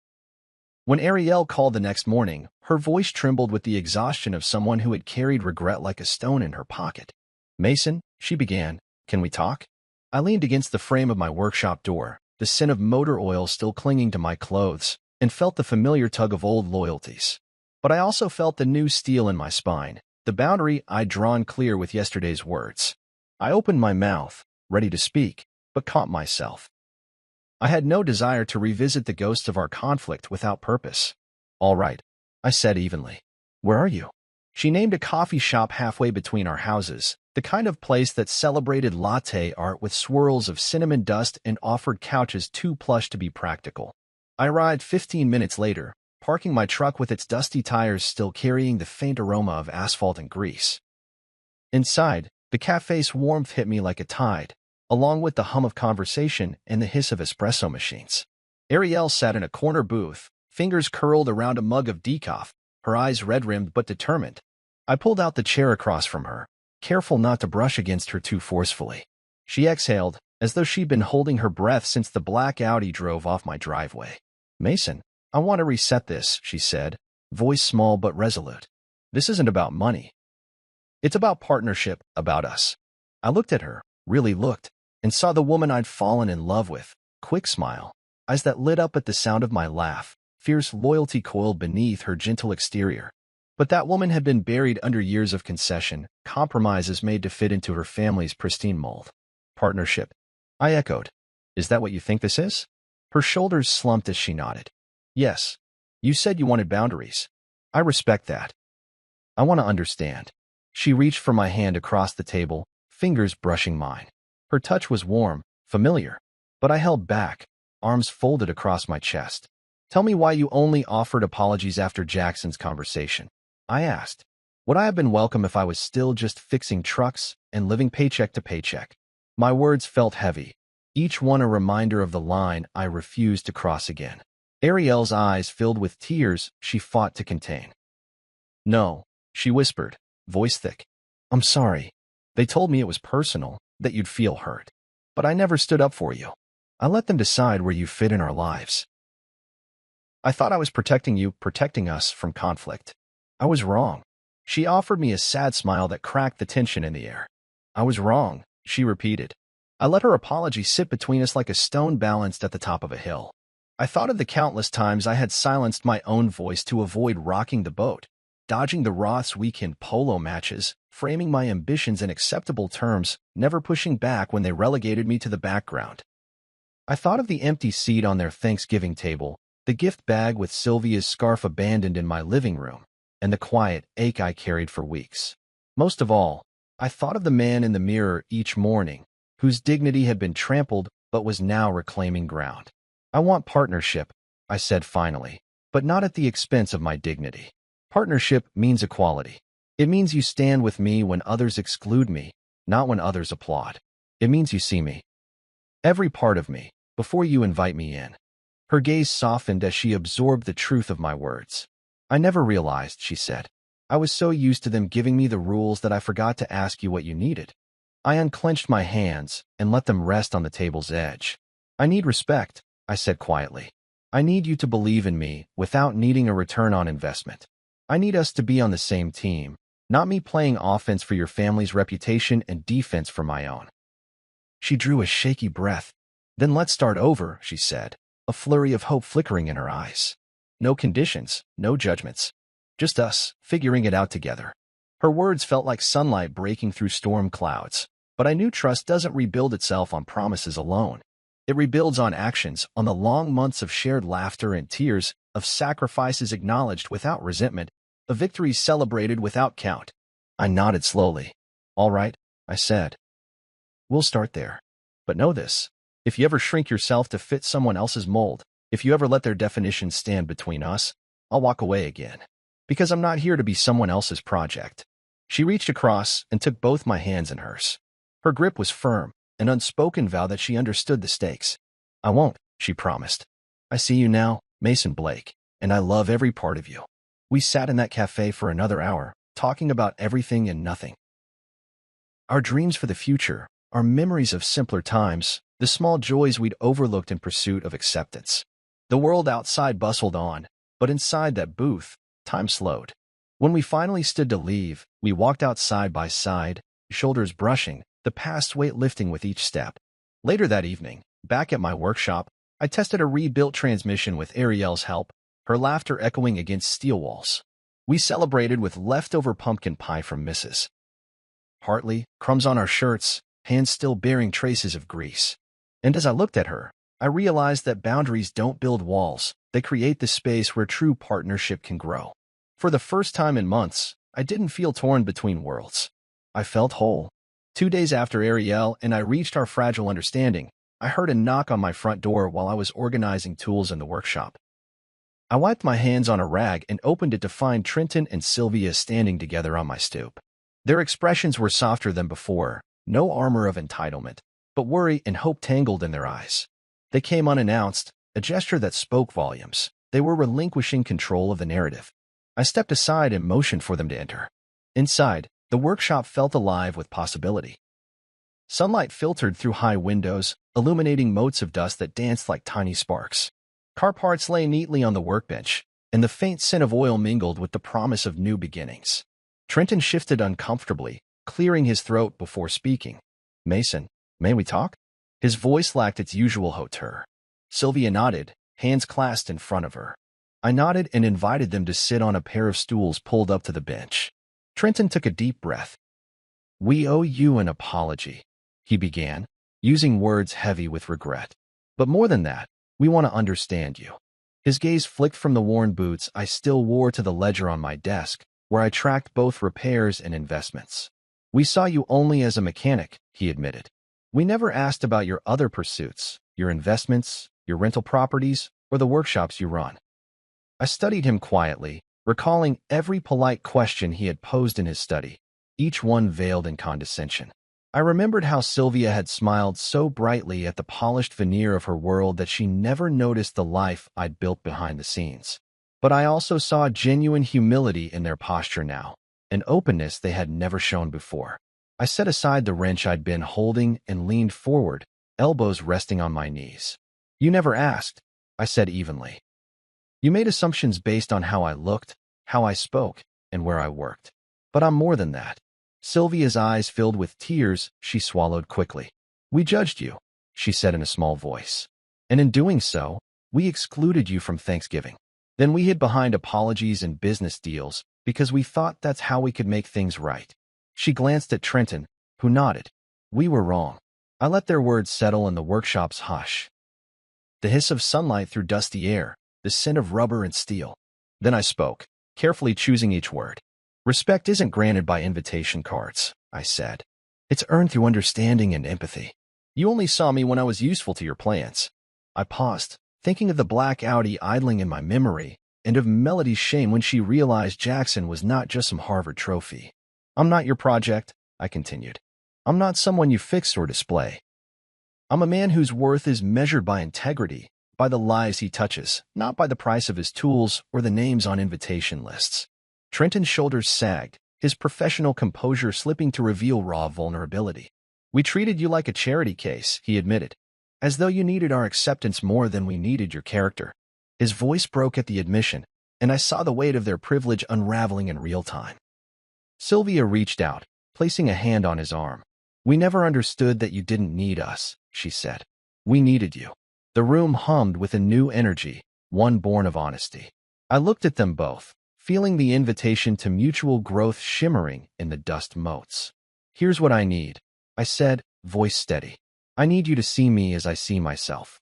When Ariel called the next morning, her voice trembled with the exhaustion of someone who had carried regret like a stone in her pocket. "Mason," she began, "can we talk?" I leaned against the frame of my workshop door, the scent of motor oil still clinging to my clothes, and felt the familiar tug of old loyalties. But I also felt the new steel in my spine, the boundary I'd drawn clear with yesterday's words. I opened my mouth, ready to speak, but caught myself. I had no desire to revisit the ghosts of our conflict without purpose. "All right," I said evenly. "Where are you?" She named a coffee shop halfway between our houses, the kind of place that celebrated latte art with swirls of cinnamon dust and offered couches too plush to be practical. I arrived 15 minutes later, parking my truck with its dusty tires still carrying the faint aroma of asphalt and grease. Inside, the cafe's warmth hit me like a tide, along with the hum of conversation and the hiss of espresso machines. Ariel sat in a corner booth, fingers curled around a mug of decaf, her eyes red-rimmed but determined. I pulled out the chair across from her, careful not to brush against her too forcefully. She exhaled, as though she'd been holding her breath since the black Audi drove off my driveway. "Mason, I want to reset this," she said, voice small but resolute. "This isn't about money. It's about partnership, about us." I looked at her, really looked, and saw the woman I'd fallen in love with, quick smile, eyes that lit up at the sound of my laugh, fierce loyalty coiled beneath her gentle exterior. But that woman had been buried under years of concession, compromises made to fit into her family's pristine mold. "Partnership," I echoed. "Is that what you think this is?" Her shoulders slumped as she nodded. "Yes. You said you wanted boundaries. I respect that. I want to understand." She reached for my hand across the table, fingers brushing mine. Her touch was warm, familiar, but I held back, arms folded across my chest. "Tell me why you only offered apologies after Jackson's conversation," I asked. "Would I have been welcome if I was still just fixing trucks and living paycheck to paycheck?" My words felt heavy, each one a reminder of the line I refused to cross again. Ariel's eyes filled with tears she fought to contain. "No," she whispered, voice thick. "I'm sorry. They told me it was personal, that you'd feel hurt. But I never stood up for you. I let them decide where you fit in our lives. I thought I was protecting you, protecting us from conflict. I was wrong." She offered me a sad smile that cracked the tension in the air. "I was wrong," she repeated. I let her apology sit between us like a stone balanced at the top of a hill. I thought of the countless times I had silenced my own voice to avoid rocking the boat, dodging the Roth's weekend polo matches, framing my ambitions in acceptable terms, never pushing back when they relegated me to the background. I thought of the empty seat on their Thanksgiving table, the gift bag with Sylvia's scarf abandoned in my living room, and the quiet ache I carried for weeks. Most of all, I thought of the man in the mirror each morning, whose dignity had been trampled but was now reclaiming ground. "I want partnership," I said finally, "but not at the expense of my dignity. Partnership means equality. It means you stand with me when others exclude me, not when others applaud. It means you see me, every part of me, before you invite me in." Her gaze softened as she absorbed the truth of my words. "I never realized," she said. "I was so used to them giving me the rules that I forgot to ask you what you needed." I unclenched my hands and let them rest on the table's edge. "I need respect," I said quietly. I need you to believe in me without needing a return on investment. I need us to be on the same team, not me playing offense for your family's reputation and defense for my own." She drew a shaky breath. "Then let's start over," she said, a flurry of hope flickering in her eyes. "No conditions, no judgments. Just us, figuring it out together." Her words felt like sunlight breaking through storm clouds, but I knew trust doesn't rebuild itself on promises alone. It rebuilds on actions, on the long months of shared laughter and tears, of sacrifices acknowledged without resentment, of victories celebrated without count. I nodded slowly. "All right," I said. "We'll start there. But know this. If you ever shrink yourself to fit someone else's mold, if you ever let their definitions stand between us, I'll walk away again. Because I'm not here to be someone else's project." She reached across and took both my hands in hers. Her grip was firm, an unspoken vow that she understood the stakes. "I won't," she promised. "I see you now, Mason Blake, and I love every part of you." We sat in that cafe for another hour, talking about everything and nothing. Our dreams for the future, our memories of simpler times, the small joys we'd overlooked in pursuit of acceptance. The world outside bustled on, but inside that booth, time slowed. When we finally stood to leave, we walked out side by side, shoulders brushing, the past weight lifting with each step. Later that evening, back at my workshop, I tested a rebuilt transmission with Ariel's help, her laughter echoing against steel walls. We celebrated with leftover pumpkin pie from Mrs. Hartley, crumbs on our shirts, hands still bearing traces of grease. And as I looked at her, I realized that boundaries don't build walls, they create the space where true partnership can grow. For the first time in months, I didn't feel torn between worlds. I felt whole. 2 days after Ariel and I reached our fragile understanding, I heard a knock on my front door while I was organizing tools in the workshop. I wiped my hands on a rag and opened it to find Trenton and Sylvia standing together on my stoop. Their expressions were softer than before, no armor of entitlement, but worry and hope tangled in their eyes. They came unannounced, a gesture that spoke volumes. They were relinquishing control of the narrative. I stepped aside and motioned for them to enter. Inside, the workshop felt alive with possibility. Sunlight filtered through high windows, illuminating motes of dust that danced like tiny sparks. Car parts lay neatly on the workbench, and the faint scent of oil mingled with the promise of new beginnings. Trenton shifted uncomfortably, clearing his throat before speaking. "Mason, may we talk?" His voice lacked its usual hauteur. Sylvia nodded, hands clasped in front of her. I nodded and invited them to sit on a pair of stools pulled up to the bench. Trenton took a deep breath. "We owe you an apology," he began, using words heavy with regret. "But more than that, we want to understand you." His gaze flicked from the worn boots I still wore to the ledger on my desk, where I tracked both repairs and investments. "We saw you only as a mechanic," he admitted. "We never asked about your other pursuits, your investments, your rental properties, or the workshops you run." I studied him quietly, recalling every polite question he had posed in his study, each one veiled in condescension. I remembered how Sylvia had smiled so brightly at the polished veneer of her world that she never noticed the life I'd built behind the scenes. But I also saw genuine humility in their posture now, an openness they had never shown before. I set aside the wrench I'd been holding and leaned forward, elbows resting on my knees. "You never asked," I said evenly. "You made assumptions based on how I looked, how I spoke, and where I worked. But I'm more than that." Sylvia's eyes filled with tears she swallowed quickly. "We judged you," she said in a small voice. "And in doing so, we excluded you from Thanksgiving. Then we hid behind apologies and business deals because we thought that's how we could make things right." She glanced at Trenton, who nodded. "We were wrong." I let their words settle in the workshop's hush. The hiss of sunlight through dusty air, the scent of rubber and steel. Then I spoke, carefully choosing each word. "Respect isn't granted by invitation cards," I said. "It's earned through understanding and empathy. You only saw me when I was useful to your plans." I paused, thinking of the black Audi idling in my memory, and of Melody's shame when she realized Jackson was not just some Harvard trophy. "I'm not your project," I continued. "I'm not someone you fix or display. I'm a man whose worth is measured by integrity, by the lives he touches, not by the price of his tools or the names on invitation lists." Trenton's shoulders sagged, his professional composure slipping to reveal raw vulnerability. "We treated you like a charity case," he admitted, "as though you needed our acceptance more than we needed your character. His voice broke at the admission, and I saw the weight of their privilege unraveling in real time. Sylvia reached out, placing a hand on his arm. "We never understood that you didn't need us," she said. "We needed you." The room hummed with a new energy, one born of honesty. I looked at them both, feeling the invitation to mutual growth shimmering in the dust motes. "Here's what I need," I said, voice steady. "I need you to see me as I see myself.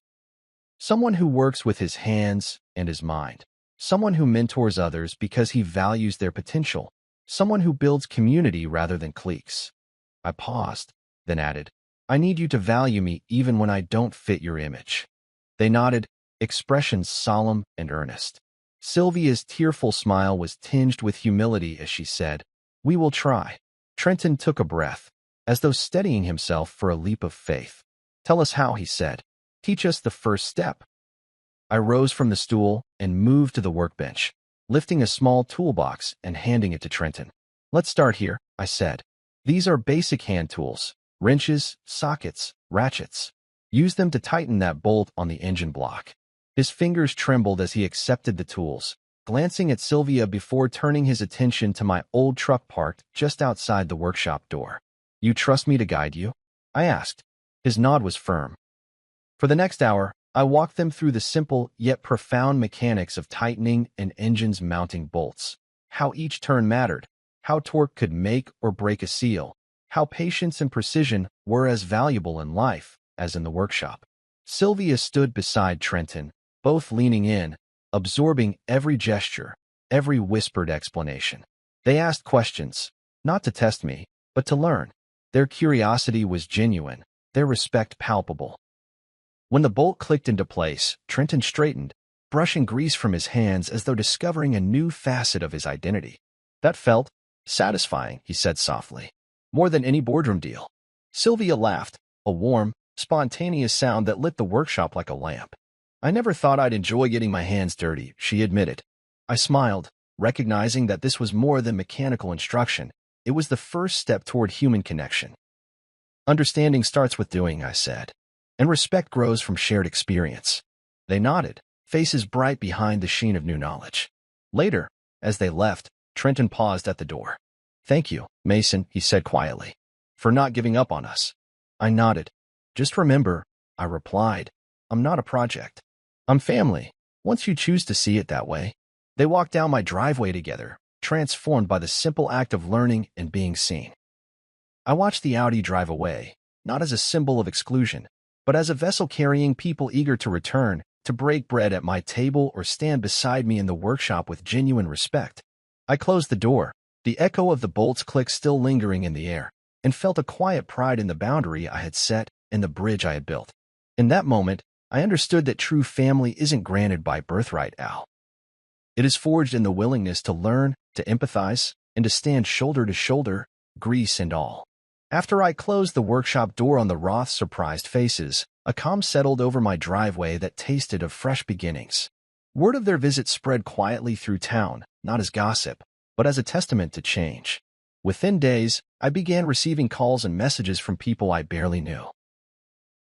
Someone who works with his hands and his mind. Someone who mentors others because he values their potential. Someone who builds community rather than cliques." I paused, then added, "I need you to value me even when I don't fit your image." They nodded, expressions solemn and earnest. Sylvia's tearful smile was tinged with humility as she said, "We will try." Trenton took a breath, as though steadying himself for a leap of faith. "Tell us how," he said. "Teach us the first step." I rose from the stool and moved to the workbench, lifting a small toolbox and handing it to Trenton. "Let's start here," I said. "These are basic hand tools: wrenches, sockets, ratchets. Use them to tighten that bolt on the engine block." His fingers trembled as he accepted the tools, glancing at Sylvia before turning his attention to my old truck parked just outside the workshop door. "You trust me to guide you?" I asked. His nod was firm. For the next hour, I walked them through the simple yet profound mechanics of tightening an engine's mounting bolts, how each turn mattered, how torque could make or break a seal, how patience and precision were as valuable in life as in the workshop. Sylvia stood beside Trenton, both leaning in, absorbing every gesture, every whispered explanation. They asked questions, not to test me, but to learn. Their curiosity was genuine, their respect palpable. When the bolt clicked into place, Trenton straightened, brushing grease from his hands as though discovering a new facet of his identity. "That felt satisfying," he said softly. "More than any boardroom deal." Sylvia laughed, a warm, spontaneous sound that lit the workshop like a lamp. "I never thought I'd enjoy getting my hands dirty," she admitted. I smiled, recognizing that this was more than mechanical instruction. It was the first step toward human connection. "Understanding starts with doing," I said, "and respect grows from shared experience." They nodded, faces bright behind the sheen of new knowledge. Later, as they left, Trenton paused at the door. "Thank you, Mason," he said quietly, "for not giving up on us." I nodded. "Just remember," I replied, "I'm not a project. I'm family, once you choose to see it that way." They walked down my driveway together, transformed by the simple act of learning and being seen. I watched the Audi drive away, not as a symbol of exclusion, but as a vessel carrying people eager to return, to break bread at my table or stand beside me in the workshop with genuine respect. I closed the door, the echo of the bolt's click still lingering in the air, and felt a quiet pride in the boundary I had set and the bridge I had built. In that moment, I understood that true family isn't granted by birthright, Al. It is forged in the willingness to learn, to empathize, and to stand shoulder to shoulder, grease and all. After I closed the workshop door on the Roth's surprised faces, a calm settled over my driveway that tasted of fresh beginnings. Word of their visit spread quietly through town, not as gossip, but as a testament to change. Within days, I began receiving calls and messages from people I barely knew.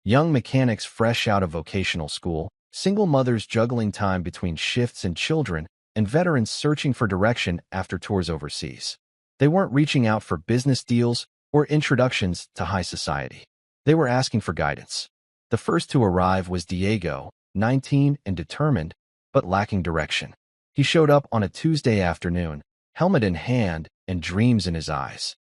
Young mechanics fresh out of vocational school, single mothers juggling time between shifts and children, and veterans searching for direction after tours overseas. They weren't reaching out for business deals or introductions to high society. They were asking for guidance. The first to arrive was Diego, 19 and determined, but lacking direction. He showed up on a Tuesday afternoon, helmet in hand and dreams in his eyes.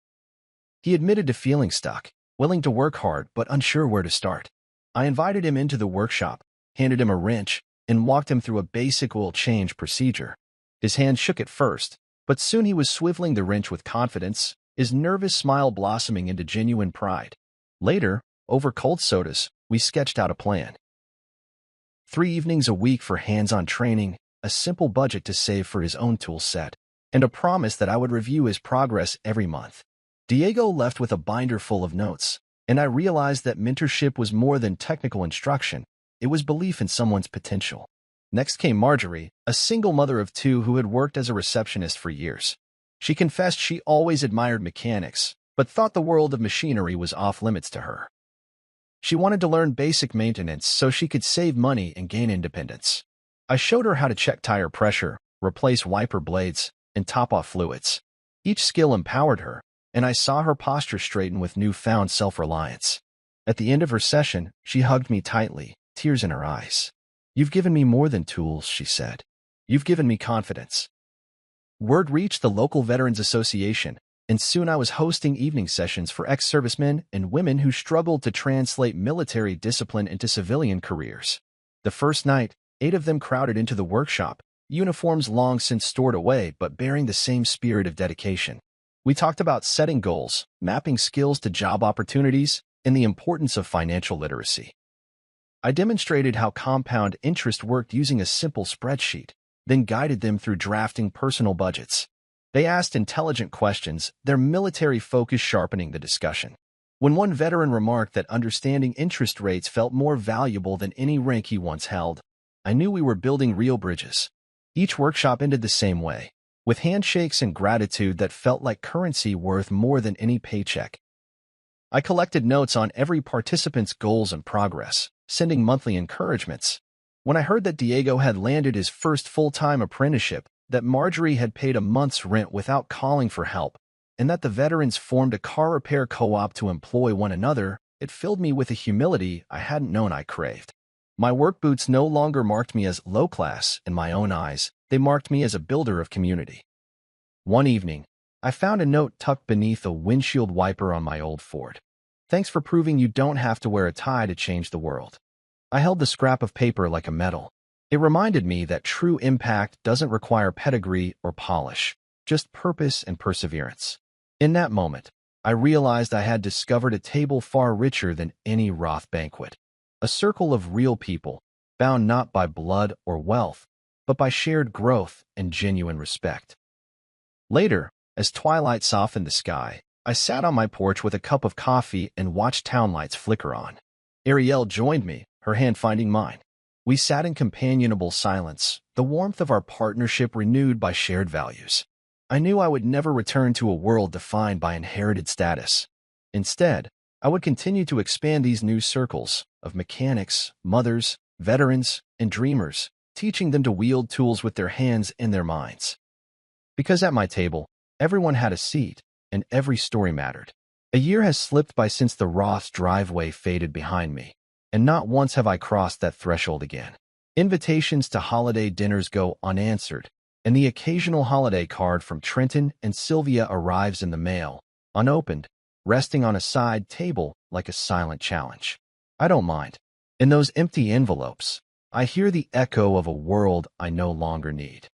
He admitted to feeling stuck, willing to work hard but unsure where to start. I invited him into the workshop, handed him a wrench, and walked him through a basic oil change procedure. His hand shook at first, but soon he was swiveling the wrench with confidence, his nervous smile blossoming into genuine pride. Later, over cold sodas, we sketched out a plan. 3 evenings a week for hands-on training, a simple budget to save for his own tool set, and a promise that I would review his progress every month. Diego left with a binder full of notes, and I realized that mentorship was more than technical instruction. It was belief in someone's potential. Next came Marjorie, a single mother of 2 who had worked as a receptionist for years. She confessed she always admired mechanics, but thought the world of machinery was off-limits to her. She wanted to learn basic maintenance so she could save money and gain independence. I showed her how to check tire pressure, replace wiper blades, and top off fluids. Each skill empowered her, and I saw her posture straighten with newfound self-reliance. At the end of her session, she hugged me tightly, tears in her eyes. "You've given me more than tools," she said. "You've given me confidence." Word reached the local Veterans Association, and soon I was hosting evening sessions for ex-servicemen and women who struggled to translate military discipline into civilian careers. The first night, 8 of them crowded into the workshop, uniforms long since stored away but bearing the same spirit of dedication. We talked about setting goals, mapping skills to job opportunities, and the importance of financial literacy. I demonstrated how compound interest worked using a simple spreadsheet, then guided them through drafting personal budgets. They asked intelligent questions, their military focus sharpening the discussion. When one veteran remarked that understanding interest rates felt more valuable than any rank he once held, I knew we were building real bridges. Each workshop ended the same way, with handshakes and gratitude that felt like currency worth more than any paycheck. I collected notes on every participant's goals and progress, sending monthly encouragements. When I heard that Diego had landed his first full-time apprenticeship, that Marjorie had paid a month's rent without calling for help, and that the veterans formed a car repair co-op to employ one another, it filled me with a humility I hadn't known I craved. My work boots no longer marked me as low-class in my own eyes, they marked me as a builder of community. One evening, I found a note tucked beneath a windshield wiper on my old Ford. "Thanks for proving you don't have to wear a tie to change the world." I held the scrap of paper like a medal. It reminded me that true impact doesn't require pedigree or polish, just purpose and perseverance. In that moment, I realized I had discovered a table far richer than any Roth banquet. A circle of real people, bound not by blood or wealth, but by shared growth and genuine respect. Later, as twilight softened the sky, I sat on my porch with a cup of coffee and watched town lights flicker on. Ariel joined me, her hand finding mine. We sat in companionable silence, the warmth of our partnership renewed by shared values. I knew I would never return to a world defined by inherited status. Instead, I would continue to expand these new circles of mechanics, mothers, veterans, and dreamers, teaching them to wield tools with their hands and their minds. Because at my table, everyone had a seat, and every story mattered. A year has slipped by since the Roth's driveway faded behind me, and not once have I crossed that threshold again. Invitations to holiday dinners go unanswered, and the occasional holiday card from Trenton and Sylvia arrives in the mail, unopened, resting on a side table like a silent challenge. I don't mind. In those empty envelopes, I hear the echo of a world I no longer need.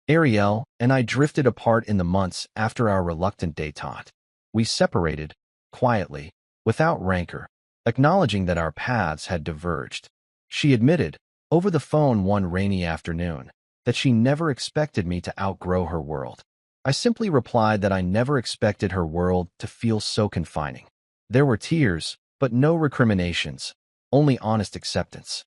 Ariel and I drifted apart in the months after our reluctant détente. We separated, quietly, without rancor, acknowledging that our paths had diverged. She admitted, over the phone one rainy afternoon, that she never expected me to outgrow her world. I simply replied that I never expected her world to feel so confining. There were tears, but no recriminations, only honest acceptance.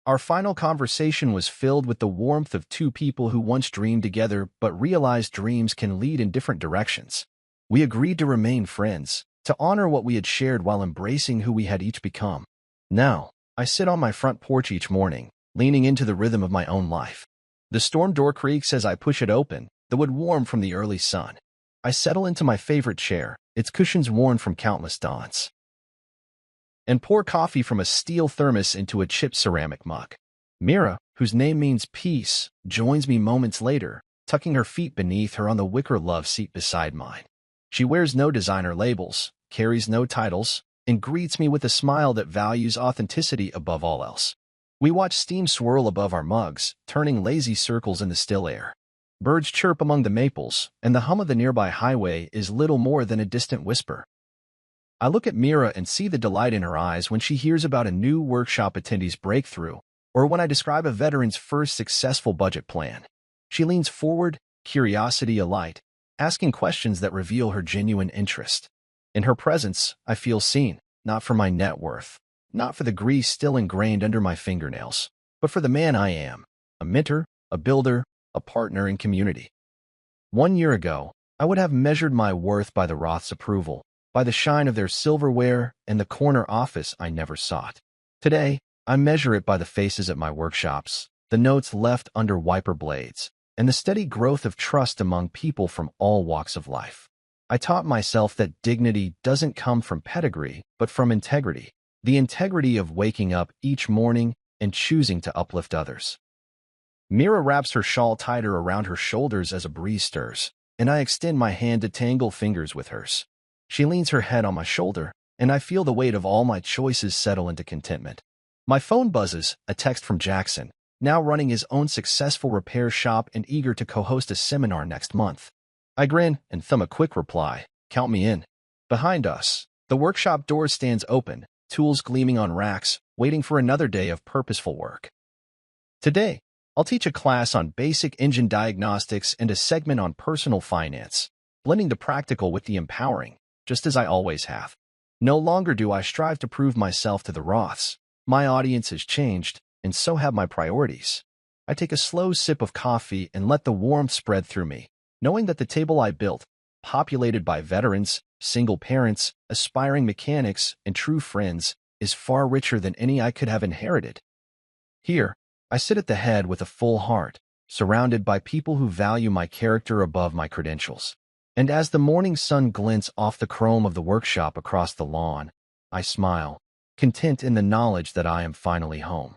Our final conversation was filled with the warmth of two people who once dreamed together but realized dreams can lead in different directions. We agreed to remain friends, to honor what we had shared while embracing who we had each become. Now, I sit on my front porch each morning, leaning into the rhythm of my own life. The storm door creaks as I push it open, the wood warm from the early sun. I settle into my favorite chair, its cushions worn from countless dawns, and pour coffee from a steel thermos into a chipped ceramic mug. Mira, whose name means peace, joins me moments later, tucking her feet beneath her on the wicker love seat beside mine. She wears no designer labels, carries no titles, and greets me with a smile that values authenticity above all else. We watch steam swirl above our mugs, turning lazy circles in the still air. Birds chirp among the maples, and the hum of the nearby highway is little more than a distant whisper. I look at Mira and see the delight in her eyes when she hears about a new workshop attendee's breakthrough, or when I describe a veteran's first successful budget plan. She leans forward, curiosity alight, asking questions that reveal her genuine interest. In her presence, I feel seen, not for my net worth, not for the grease still ingrained under my fingernails, but for the man I am, a mentor, a builder, a partner in community. 1 year ago, I would have measured my worth by the Roth's approval, by the shine of their silverware and the corner office I never sought. Today, I measure it by the faces at my workshops, the notes left under wiper blades, and the steady growth of trust among people from all walks of life. I taught myself that dignity doesn't come from pedigree, but from integrity, the integrity of waking up each morning and choosing to uplift others. Mira wraps her shawl tighter around her shoulders as a breeze stirs, and I extend my hand to tangle fingers with hers. She leans her head on my shoulder, and I feel the weight of all my choices settle into contentment. My phone buzzes, a text from Jackson, now running his own successful repair shop and eager to co-host a seminar next month. I grin and thumb a quick reply, "Count me in." Behind us, the workshop door stands open, tools gleaming on racks, waiting for another day of purposeful work. Today, I'll teach a class on basic engine diagnostics and a segment on personal finance, blending the practical with the empowering, just as I always have. No longer do I strive to prove myself to the Roths. My audience has changed, and so have my priorities. I take a slow sip of coffee and let the warmth spread through me, knowing that the table I built, populated by veterans, single parents, aspiring mechanics, and true friends, is far richer than any I could have inherited. Here, I sit at the head with a full heart, surrounded by people who value my character above my credentials. And as the morning sun glints off the chrome of the workshop across the lawn, I smile, content in the knowledge that I am finally home.